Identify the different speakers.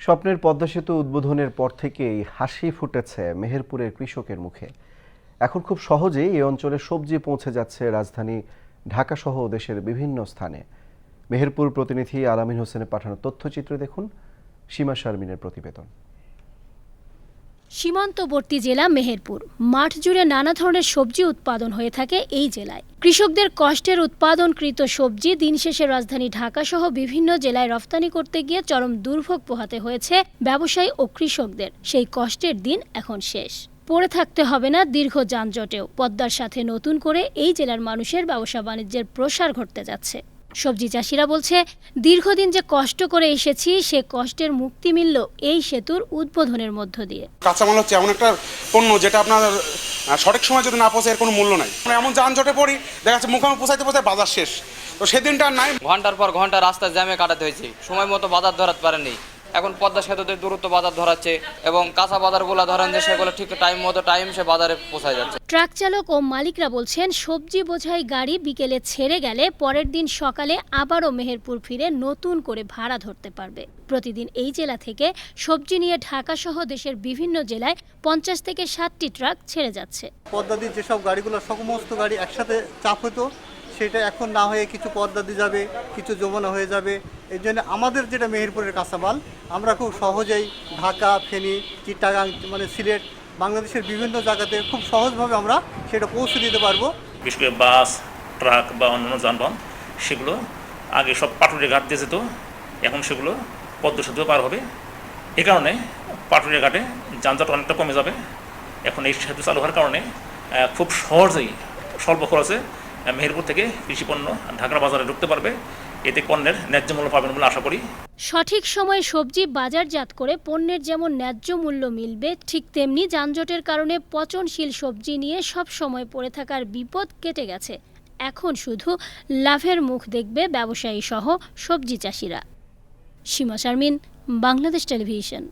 Speaker 1: স্বপ্নের পদ্মা সেতু উদ্বোধনের পর থেকেই হাসি ফুটেছে মেহেরপুরের কৃষকের মুখে। এখন খুব সহজেই এই অঞ্চলে সবজি পৌঁছে যাচ্ছে রাজধানী ঢাকাসহ দেশের বিভিন্ন স্থানে। মেহেরপুর প্রতিনিধি আলামিন হোসেনের পাঠানো তথ্যচিত্র দেখুন, সীমা শারমিনের প্রতিবেদন।
Speaker 2: সীমান্তবর্তী জেলা মেহেরপুর। মাঠ জুড়ে নানা ধরনের সবজি উৎপাদন হয়ে থাকে এই জেলায়। কৃষকদের কষ্টের উৎপাদনকৃত সবজি দিন শেষে রাজধানী ঢাকা সহ বিভিন্ন জেলায় রফতানি করতে গিয়ে চরম দুর্ভোগ পোহাতে হয়েছে ব্যবসায়ী ও কৃষকদের। সেই কষ্টের দিন এখন শেষ। পড়ে থাকতে হবে না দীর্ঘ যানজটেও। পদ্মার সাথে নতুন করে এই জেলার মানুষের ব্যবসা বাণিজ্যের প্রসার ঘটতে যাচ্ছে। সবজি চাষিরা বলছে, দীর্ঘদিন যে কষ্ট করে এসেছি সে কষ্টের মুক্তি মিলল এই সেতুর উদ্বোধনের মধ্য দিয়ে।
Speaker 3: কাঁচামাল হচ্ছে এমন একটা পণ্য যেটা আপনার সঠিক সময় যদি না পৌঁছে এর কোনো মূল্য নাই। এমন যানজটে পড়ি, দেখা যাচ্ছে মুখোমুখি পৌঁছাইতে বাজার শেষ, তো সেদিনটা আর নাই।
Speaker 4: ঘন্টার পর ঘন্টা রাস্তা জ্যামে কাটাতে হয়েছে, সময় মতো বাজার ধরাতে পারেনি। এখন পদ্মা সেতুতে দ্রুত বাজার ধরাচ্ছে এবং কাঁচা বাজারগুলো ধরেন যে সেগুলো ঠিক টাইম সে বাজারে পৌঁছায় যাচ্ছে।
Speaker 2: ট্রাক চালক ও মালিকরা বলছেন, সবজি বোঝাই গাড়ি বিকেলে ছেড়ে গেলে পরের দিন সকালে আবারও মেহেরপুর ফিরে নতুন করে ভাড়া ধরতে পারবে। প্রতিদিন এই জেলা থেকে সবজি নিয়ে ঢাকা সহ দেশের বিভিন্ন জেলায় 50 থেকে 60টি ট্রাক ছেড়ে যাচ্ছে।
Speaker 5: পদ্মা দিয়ে যেসব গাড়িগুলো সমস্ত গাড়ি একসাথে চাপ হতো, সেটা এখন না হয়ে কিছু পদ্মা দিয়ে যাবে, কিছু যমুনা হয়ে যাবে। এই জন্য আমাদের যেটা মেহেরপুরের কাঁচামাল আমরা খুব সহজেই ঢাকা, ফেনী, চিটাগাং, সিলেট, বাংলাদেশের বিভিন্ন জায়গাতে খুব সহজভাবে আমরা সেটা পৌঁছে দিতে পারবো।
Speaker 6: বিশেষ করে বাস, ট্রাক বা অন্যান্য যানবাহন সেগুলো আগে সব পাটুরিয়া ঘাট দিয়ে যেত, এখন সেগুলো পদ্মা সেতু পার হবে। এই কারণে পাটুরিয়া ঘাটে যানজট অনেকটা কমে যাবে। এখন এই সেতু চালু হওয়ার কারণে খুব সহজেই স্বল্প খরচে মেহেরপুর থেকে কৃষিপণ্য ঢাকার বাজারে ঢুকতে পারবে। এতে পণ্যের ন্যায্য মূল্য পাবেন বলে আশা করি।
Speaker 2: সঠিক সময়ে সবজি বাজারজাত করে পণ্যের যেমন ন্যায্য মূল্য মিলবে, ঠিক তেমনি যানজটের কারণে পচনশীল সবজি নিয়ে সব সময় পড়ে থাকার বিপদ কেটে গেছে। এখন শুধু লাভের মুখ দেখবে ব্যবসায়ী সহ সবজি চাষিরা। সীমা শারমিন, বাংলাদেশ টেলিভিশন।